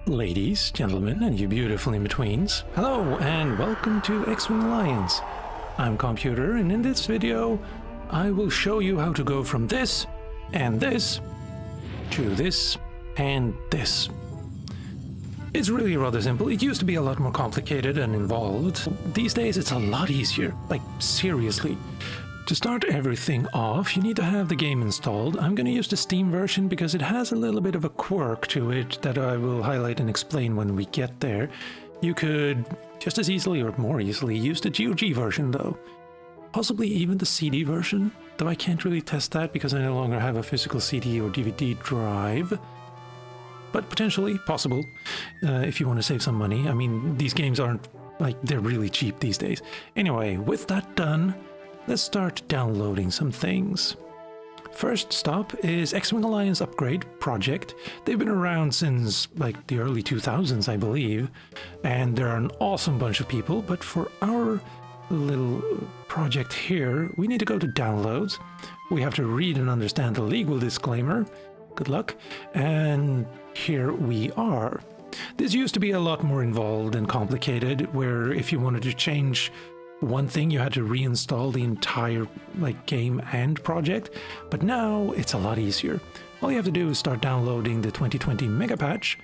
Ladies, gentlemen, and you beautiful in-betweens, hello and welcome to Xwing Alliance. I'm Calmputer, and in this video I will show you how to go from this and this to this and this. It's really rather simple. It used to be a lot more complicated and involved. These days it's a lot easier, like seriously. To start everything off, you need to have the game installed. I'm going to use the Steam version because it has a little bit of a quirk to it that I will highlight and explain when we get there. You could just as easily or more easily use the GOG version though. Possibly even the CD version, though I can't really test that because I no longer have a physical CD or DVD drive. But potentially possible if you want to save some money. I mean, these games aren't like they're really cheap these days. Anyway, with that done, let's start downloading some things. First stop is Xwing Alliance Upgrade Project. They've been around since like the early 2000s, I believe, and they're an awesome bunch of people, but for our little project here, we need to go to Downloads. We have to read and understand the legal disclaimer. Good luck. And here we are. This used to be a lot more involved and complicated, where if you wanted to change one thing, you had to reinstall the entire game and project, but now it's a lot easier. All you have to do is start downloading the 2020 mega patch,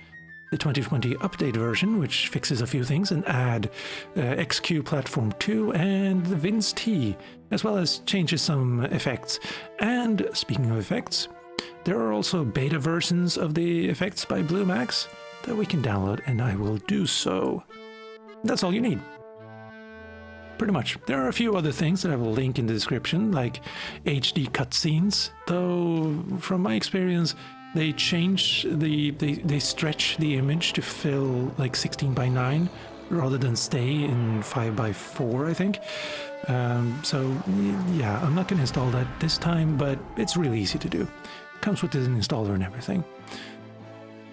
the 2020 update version, which fixes a few things, and add XQ Platform 2 and the Vince T, as well as changes some effects. And speaking of effects, there are also beta versions of the effects by BlueMax that we can download, and I will do so. That's all you need. Pretty much. There are a few other things that I will link in the description, like HD cutscenes, though from my experience they change they stretch the image to fill like 16:9 rather than stay in 5:4, I think. So yeah, I'm not going to install that this time, but it's really easy to do. Comes with an installer and everything.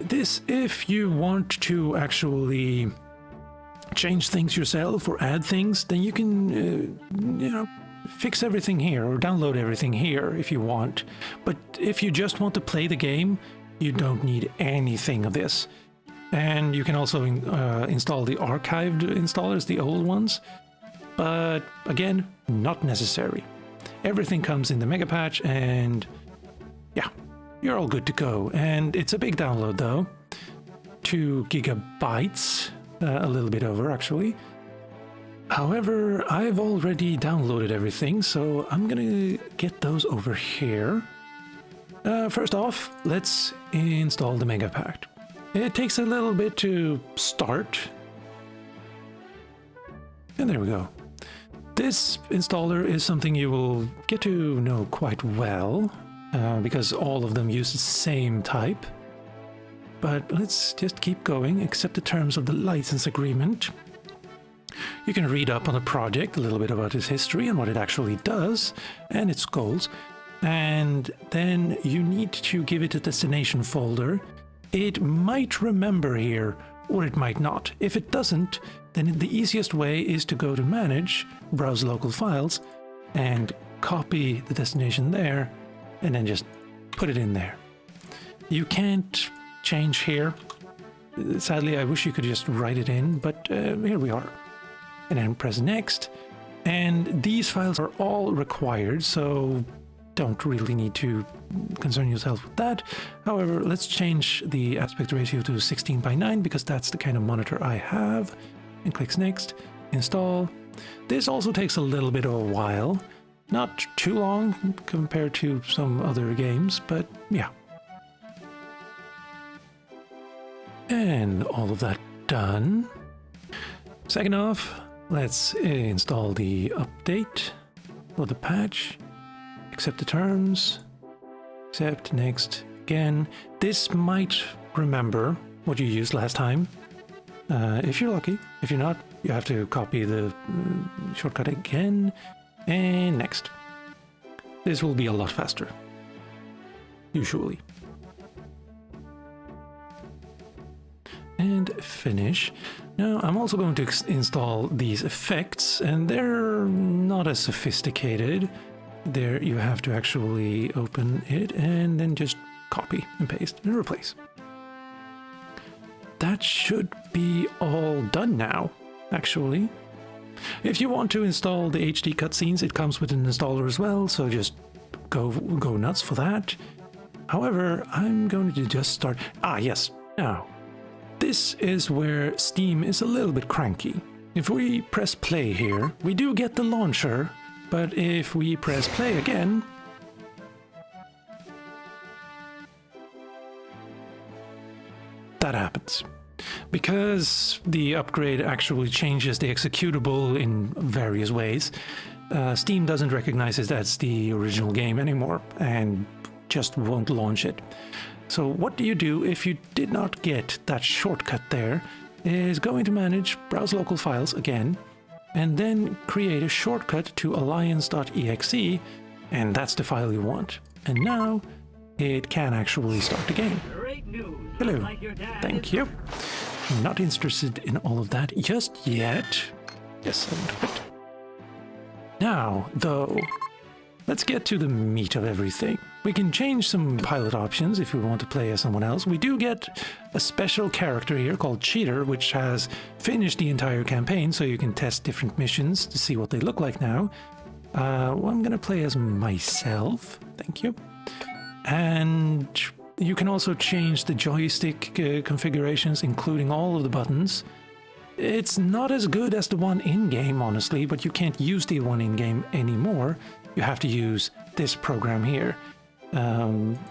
This, if you want to actually change things yourself or add things, then you can, fix everything here or download everything here if you want. But if you just want to play the game, you don't need anything of this. And you can also install the archived installers, the old ones. But again, not necessary. Everything comes in the mega patch, and yeah, you're all good to go. And it's a big download though, 2 gigabytes. A little bit over, actually. However, I've already downloaded everything, so I'm gonna get those over here. First off, let's install the mega pack. It takes a little bit to start. And there we go. This installer is something you will get to know quite well, because all of them use the same type. But let's just keep going, accept the terms of the license agreement. You can read up on the project, a little bit about its history and what it actually does, and its goals. And then you need to give it a destination folder. It might remember here, or it might not. If it doesn't, then the easiest way is to go to Manage, browse local files, and copy the destination there, and then just put it in there. You can't change here. Sadly, I wish you could just write it in, but here we are. And then press Next. And these files are all required, so don't really need to concern yourself with that. However, let's change the aspect ratio to 16:9 because that's the kind of monitor I have. And clicks Next. Install. This also takes a little bit of a while. Not too long compared to some other games, but yeah. And all of that done. Second off, let's install the update or the patch. Accept the terms. Accept, next, again. This might remember what you used last time. If you're lucky. If you're not, you have to copy the shortcut again. And next. This will be a lot faster. Usually. And finish. Now I'm also going to install these effects, and they're not as sophisticated. There you have to actually open it and then just copy and paste and replace. that should be all done now, actually. If you want to install the HD cutscenes, it comes with an installer as well, so just go nuts for that. However, I'm going to just start... Ah, yes. Now, this is where Steam is a little bit cranky. If we press play here, we do get the launcher, but if we press play again... that happens. Because the upgrade actually changes the executable in various ways, Steam doesn't recognize it as the original game anymore and just won't launch it. So what do you do if you did not get that shortcut there is go into Manage, Browse Local Files again, and then create a shortcut to alliance.exe, and that's the file you want. And now it can actually start the game. Hello. Thank you. Not interested in all of that just yet. Yes, a little bit. Now, though, let's get to the meat of everything. We can change some pilot options if we want to play as someone else. We do get a special character here called Cheater, which has finished the entire campaign, so you can test different missions to see what they look like now. Well, I'm gonna play as myself. Thank you. And you can also change the joystick configurations, including all of the buttons. It's not as good as the one in-game, honestly, but you can't use the one in-game anymore. You have to use this program here.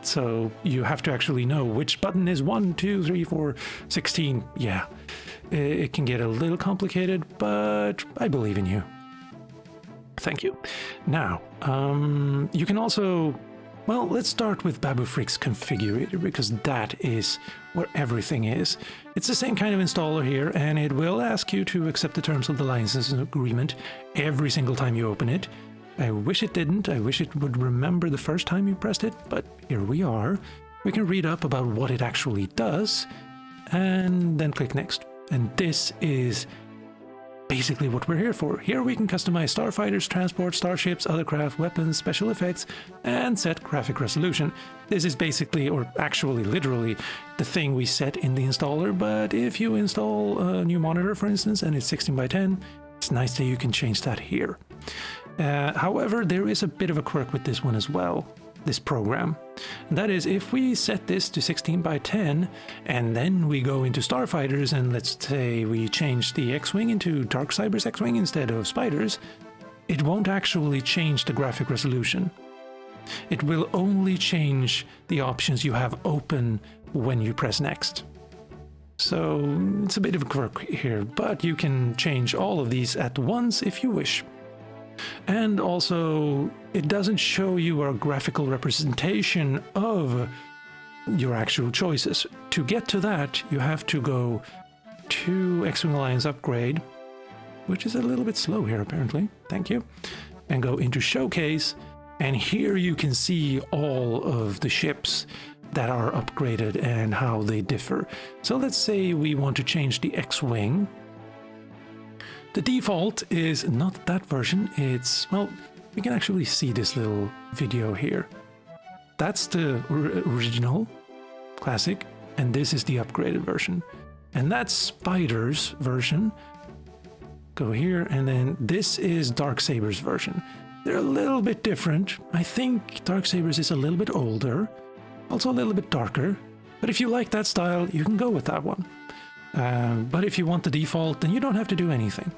So you have to actually know which button is 1, 2, 3, 4, 16. Yeah, it can get a little complicated, but I believe in you. Thank you. Now, you can also... Well, let's start with Babu Frik's Configurator, because that is where everything is. It's the same kind of installer here, and it will ask you to accept the terms of the license agreement every single time you open it. I wish it didn't. I wish it would remember the first time you pressed it, but here we are. We can read up about what it actually does, and then click Next. And this is basically what we're here for. Here we can customize starfighters, transport, starships, other craft, weapons, special effects, and set graphic resolution. This is basically, or actually literally, the thing we set in the installer, but if you install a new monitor, for instance, and it's 16 by 10, it's nice that you can change that here. However, there is a bit of a quirk with this one as well, this program. And that is, if we set this to 16 by 10, and then we go into starfighters, and let's say we change the Xwing into Darkcyber's Xwing instead of Spider's, it won't actually change the graphic resolution. It will only change the options you have open when you press Next. So it's a bit of a quirk here, but you can change all of these at once if you wish. And also, it doesn't show you a graphical representation of your actual choices. To get to that, you have to go to Xwing Alliance Upgrade, which is a little bit slow here apparently, thank you, and go into Showcase, and here you can see all of the ships that are upgraded and how they differ. So let's say we want to change the Xwing. The default is not that version, it's, well, we can actually see this little video here. That's the original, classic, and this is the upgraded version. And that's Spider's version. Go here, and then this is Darksaber's version. They're a little bit different. I think Darksaber's is a little bit older, also a little bit darker, but if you like that style, you can go with that one. But if you want the default, then you don't have to do anything.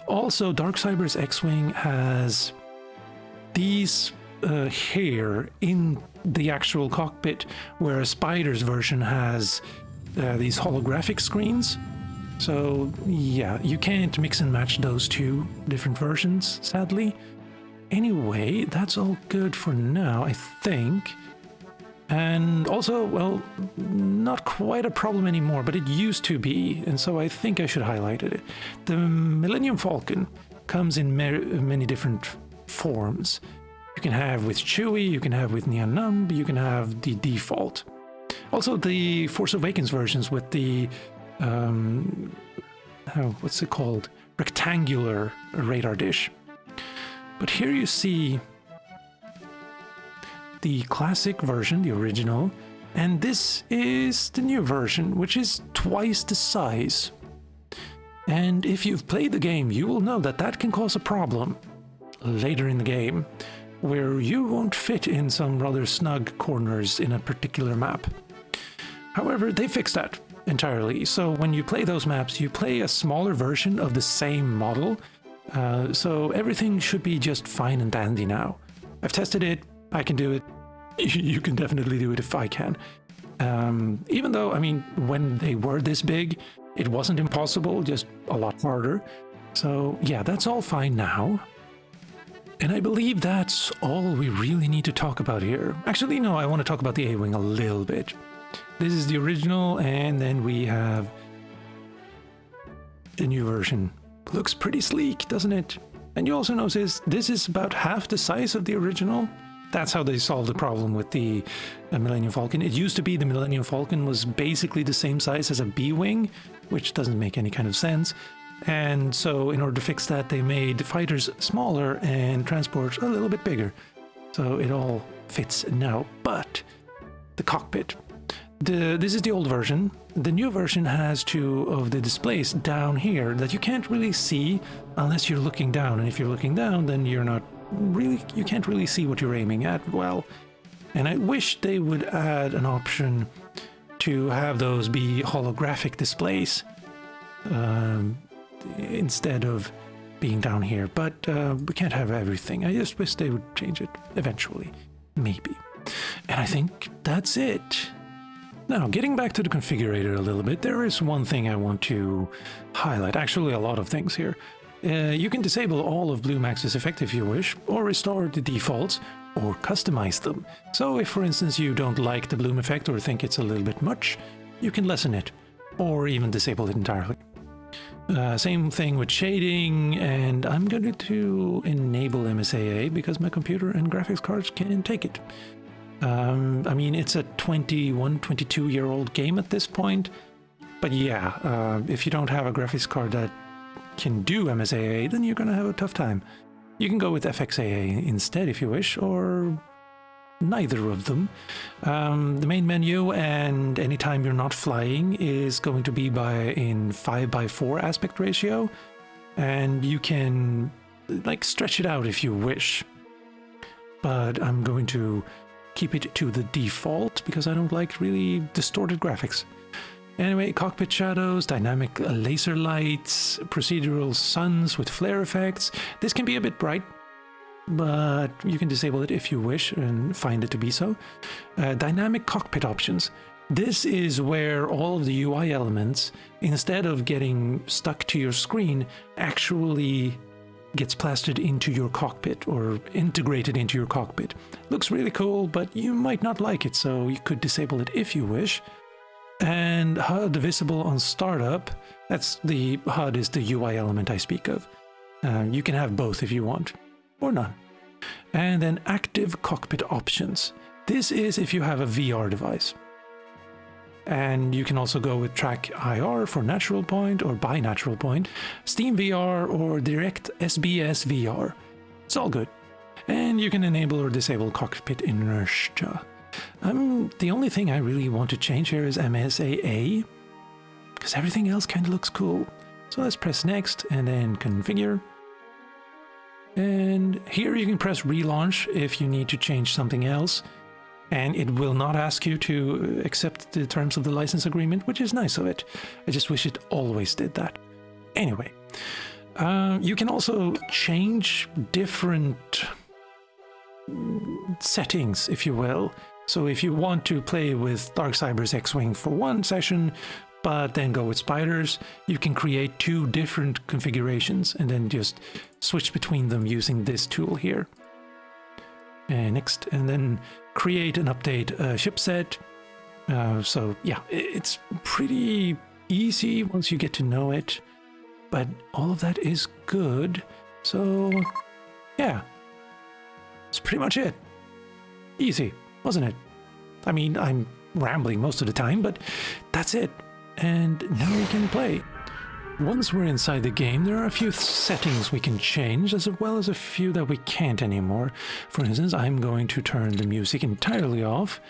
Also, Darkcyber's Xwing has these here in the actual cockpit, whereas Spider's version has these holographic screens. So yeah, you can't mix and match those two different versions, sadly. Anyway, that's all good for now, I think. And also, well, not quite a problem anymore, but it used to be, and so I think I should highlight it. The Millennium Falcon comes in many different forms. You can have with Chewie, you can have with Neon Numb, you can have the default. Also, the Force Awakens versions with the, what's it called? Rectangular radar dish. But here you see the classic version, the original, And this is the new version, which is twice the size. And if you've played the game, you will know that that can cause a problem later in the game, where you won't fit in some rather snug corners in a particular map. However, they fixed that entirely, so when you play those maps, you play a smaller version of the same model, so everything should be just fine and dandy now. I've tested it, I can do it, you can definitely do it if I can. Even though, I mean, when they were this big, it wasn't impossible, just a lot harder. So yeah, that's all fine now. And I believe that's all we really need to talk about here. Actually, no, I want to talk about the Xwing a little bit. This is the original, and then we have the new version. Looks pretty sleek, doesn't it? And you also notice this is about half the size of the original. That's how they solved the problem with the Millennium Falcon. It used to be the Millennium Falcon was basically the same size as a B-Wing, which doesn't make any kind of sense. And so in order to fix that, they made fighters smaller and transports a little bit bigger. So it all fits now. But the cockpit. This is the old version. The new version has two of the displays down here that you can't really see unless you're looking down. And if you're looking down, then you can't really see what you're aiming at well. And I wish they would add an option to have those be holographic displays instead of being down here. But we can't have everything. I just wish they would change it eventually. Maybe. And I think that's it. Now, getting back to the configurator a little bit, there is one thing I want to highlight. Actually, a lot of things here. You can disable all of BlueMax's effect if you wish, or restore the defaults, or customize them. So if, for instance, you don't like the bloom effect or think it's a little bit much, you can lessen it, or even disable it entirely. Same thing with shading, and I'm going to enable MSAA because my computer and graphics cards can take it. I mean, it's a 21, 22-year-old game at this point, but yeah, if you don't have a graphics card that can do MSAA, then you're gonna have a tough time. You can go with FXAA instead if you wish, or neither of them. The main menu, and anytime you're not flying, is going to be in 5:4 aspect ratio, and you can like stretch it out if you wish. But I'm going to keep it to the default because I don't like really distorted graphics. Anyway, cockpit shadows, dynamic laser lights, procedural suns with flare effects. This can be a bit bright, but you can disable it if you wish and find it to be so. Dynamic cockpit options. This is where all of the UI elements, instead of getting stuck to your screen, actually gets plastered into your cockpit or integrated into your cockpit. Looks really cool, but you might not like it, so you could disable it if you wish. And HUD visible on startup. That's the HUD is the UI element I speak of. You can have both if you want, or none. And then active cockpit options. This is if you have a VR device. And you can also go with track IR for natural point or by natural point, Steam VR or direct SBS VR. It's all good. And you can enable or disable cockpit inertia. The only thing I really want to change here is MSAA, because everything else kind of looks cool. So let's press next and then configure. And here you can press relaunch if you need to change something else. And it will not ask you to accept the terms of the license agreement, which is nice of it. I just wish it always did that. Anyway, you can also change different settings, if you will. So if you want to play with Darkcyber's Xwing for one session, but then go with spiders, you can create two different configurations and then just switch between them using this tool here. And next, and then create and update a ship set. So yeah, it's pretty easy once you get to know it, but all of that is good. So yeah, that's pretty much it. Easy, wasn't it? I mean, I'm rambling most of the time, but that's it. And now we can play. Once we're inside the game, there are a few settings we can change, as well as a few that we can't anymore. For instance, I'm going to turn the music entirely off,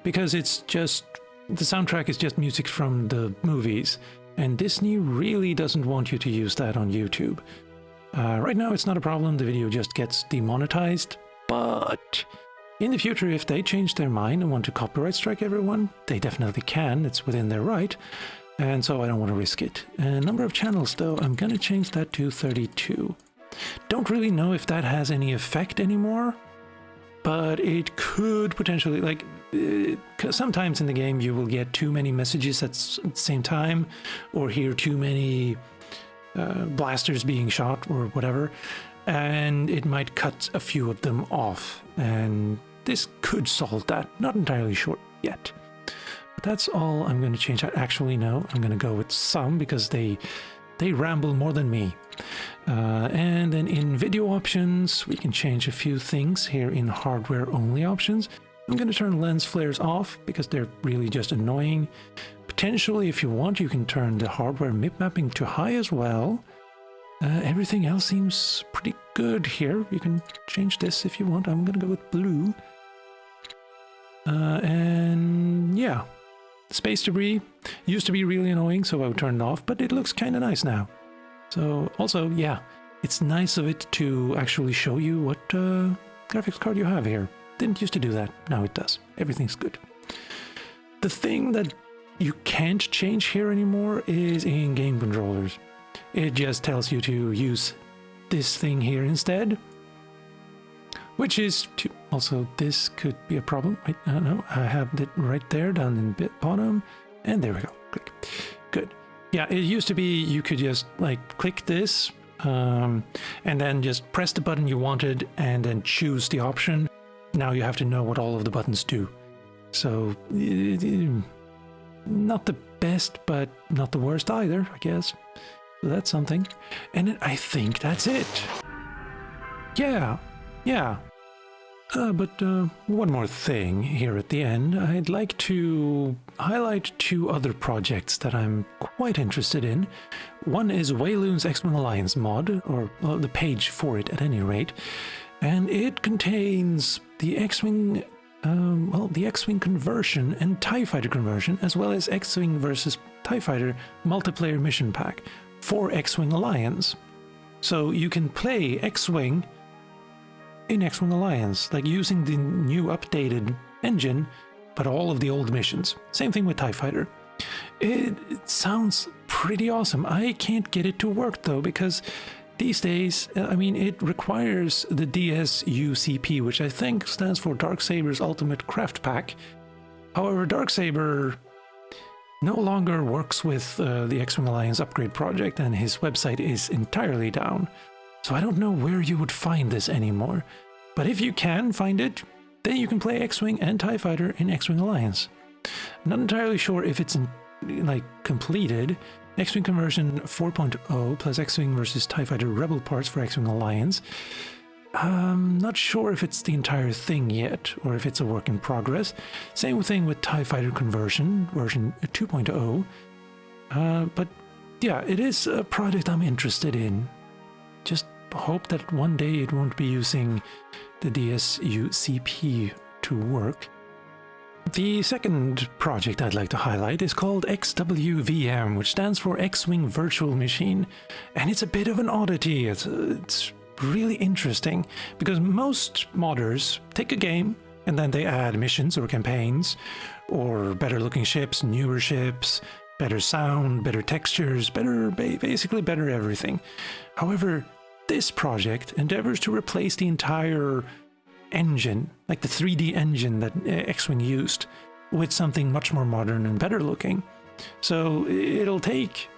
because it's just, the soundtrack is just music from the movies, and Disney really doesn't want you to use that on YouTube. Right now it's not a problem, the video just gets demonetized, but in the future, if they change their mind and want to copyright strike everyone, they definitely can, it's within their right, and so I don't want to risk it. Number of channels though, I'm gonna change that to 32. Don't really know if that has any effect anymore, but it could potentially, like, sometimes in the game you will get too many messages at the same time, or hear too many blasters being shot or whatever, and it might cut a few of them off, and this could solve that. Not entirely sure yet. But that's all I'm going to change. Actually, no, I'm going to go with some, because they ramble more than me. And then in video options, we can change a few things here in hardware only options. I'm going to turn lens flares off because they're really just annoying. Potentially, if you want, you can turn the hardware MIP mapping to high as well. Everything else seems pretty good here. You can change this if you want. I'm going to go with blue. And yeah, space debris used to be really annoying, so I would turn it off, but it looks kind of nice now. So also, yeah, it's nice of it to actually show you what graphics card you have here. Didn't used to do that, now it does. Everything's good. The thing that you can't change here anymore is in game controllers. It just tells you to use this thing here instead, which is also, this could be a problem. Wait, no, I have it right there down in the bottom, and there we go. Click. Good. Yeah, it used to be you could just like click this and then just press the button you wanted and then choose the option. Now you have to know what all of the buttons do. So not the best, but not the worst either, I guess. So that's something. And I think that's it. Yeah. But one more thing here at the end. I'd like to highlight two other projects that I'm quite interested in. One is Waylon's Xwing Alliance mod, or well, the page for it at any rate. And it contains the Xwing, the Xwing conversion and TIE Fighter conversion, as well as Xwing versus TIE Fighter multiplayer mission pack for Xwing Alliance. So you can play Xwing in Xwing Alliance, like using the new updated engine, but all of the old missions. Same thing with TIE Fighter. It sounds pretty awesome. I can't get it to work though, because these days, I mean, it requires the DSUCP, which I think stands for Darksaber's Ultimate Craft Pack. However, Darksaber no longer works with the Xwing Alliance upgrade project, and his website is entirely down. So I don't know where you would find this anymore. But if you can find it, then you can play Xwing and TIE Fighter in Xwing Alliance. I'm not entirely sure if it's completed. Xwing conversion 4.0 plus Xwing versus TIE Fighter Rebel parts for Xwing Alliance. I'm not sure if it's the entire thing yet, or if it's a work in progress. Same thing with TIE Fighter conversion, version 2.0. But yeah, it is a project I'm interested in. Just hope that one day it won't be using the DSUCP to work. The second project I'd like to highlight is called XWVM, which stands for Xwing Virtual Machine, and it's a bit of an oddity. It's really interesting, because most modders take a game and then they add missions or campaigns, or better looking ships, newer ships, better sound, better textures, basically better everything. However, this project endeavors to replace the entire engine, like the 3D engine that Xwing used, with something much more modern and better looking. So it'll take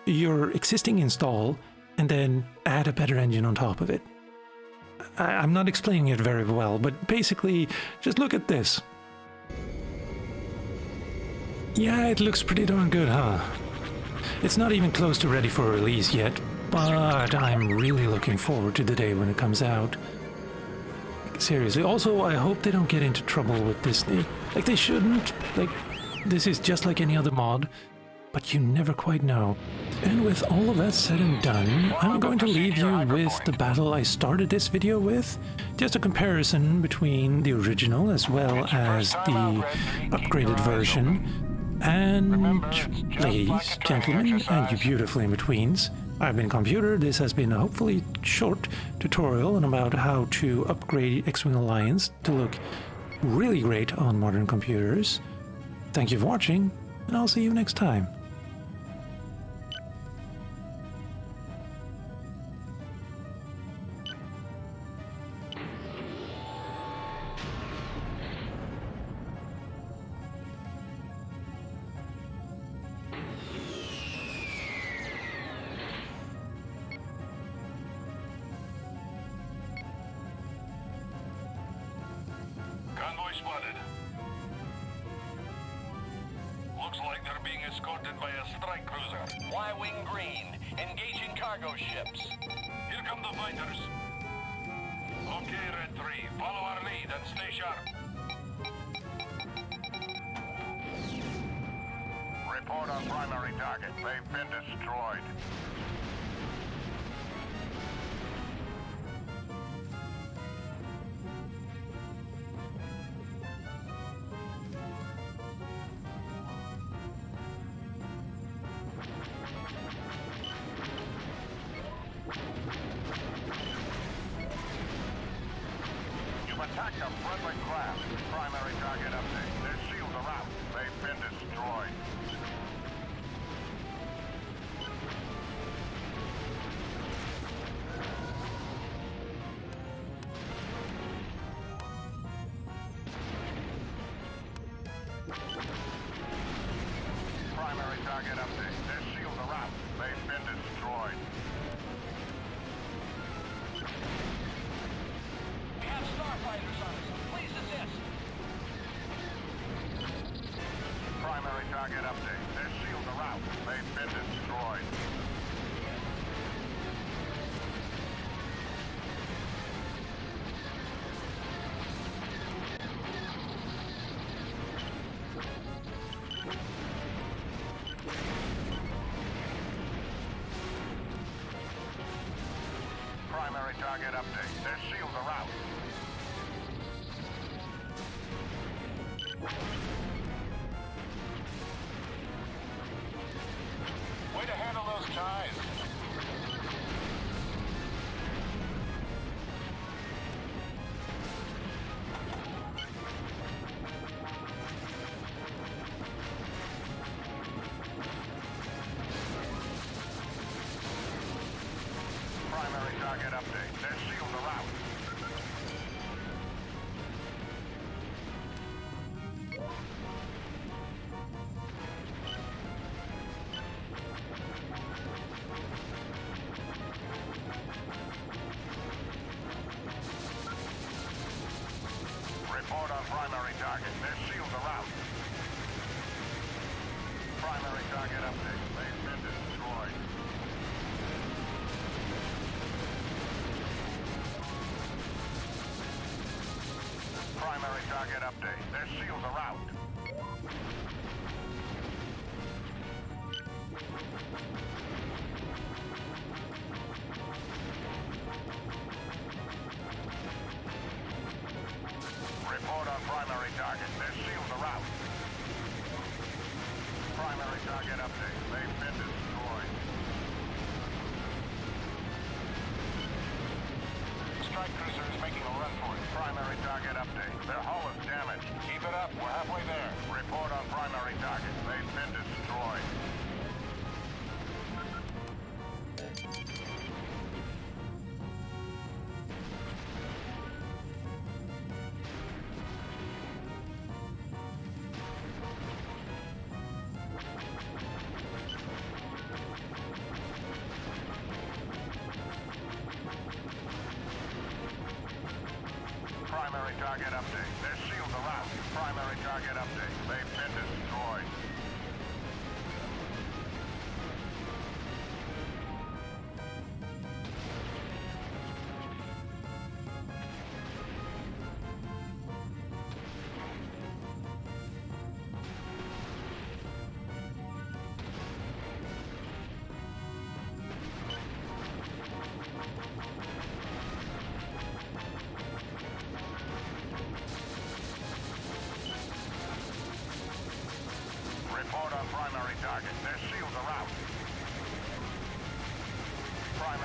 your existing install and then add a better engine on top of it. I'm not explaining it very well, but basically, just look at this. Yeah, it looks pretty darn good, huh? It's not even close to ready for release yet, but I'm really looking forward to the day when it comes out. Seriously. Also, I hope they don't get into trouble with Disney. Like, they shouldn't. Like, this is just like any other mod, but you never quite know. And with all of that said and done, I'm going to leave you with the battle I started this video with. Just a comparison between the original as well as the upgraded version. And ladies, gentlemen, and you beautiful in-betweens, I've been Configurator. This has been a hopefully short tutorial on about how to upgrade Xwing Alliance to look really great on modern computers. Thank you for watching, and I'll see you next time. Convoy spotted. Looks like they're being escorted by a strike cruiser. Y-wing green, engaging cargo ships. Here come the fighters. Okay, Red 3, follow our lead and stay sharp. Report on primary target. They've been destroyed. Attack a friendly craft. Primary target update. Their shields are out. They've been destroyed. Primary target update. Their shields are out. They've been destroyed. Starfighters on us. Please assist. Primary target update. Their shields are out. They've been destroyed. Primary target update. Their shields are out. Way to handle those ties. Primary target update. Their shields are out. Report on primary target. Their shields are out. Primary target update. They've been destroyed. Primary target update. Their shields are out. Report on primary target. Their shields are out. Primary target update. They've been destroyed. Strike cruiser is making a run for it. Primary target update. Their hull is damaged. Keep it up. We're halfway there.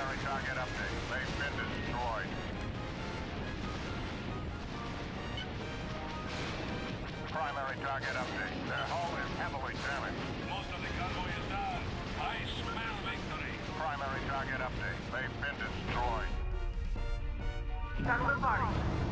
Primary target update. They've been destroyed. Primary target update. Their hull is heavily damaged. Most of the convoy is down. I smell victory. Primary target update. They've been destroyed. Start with party.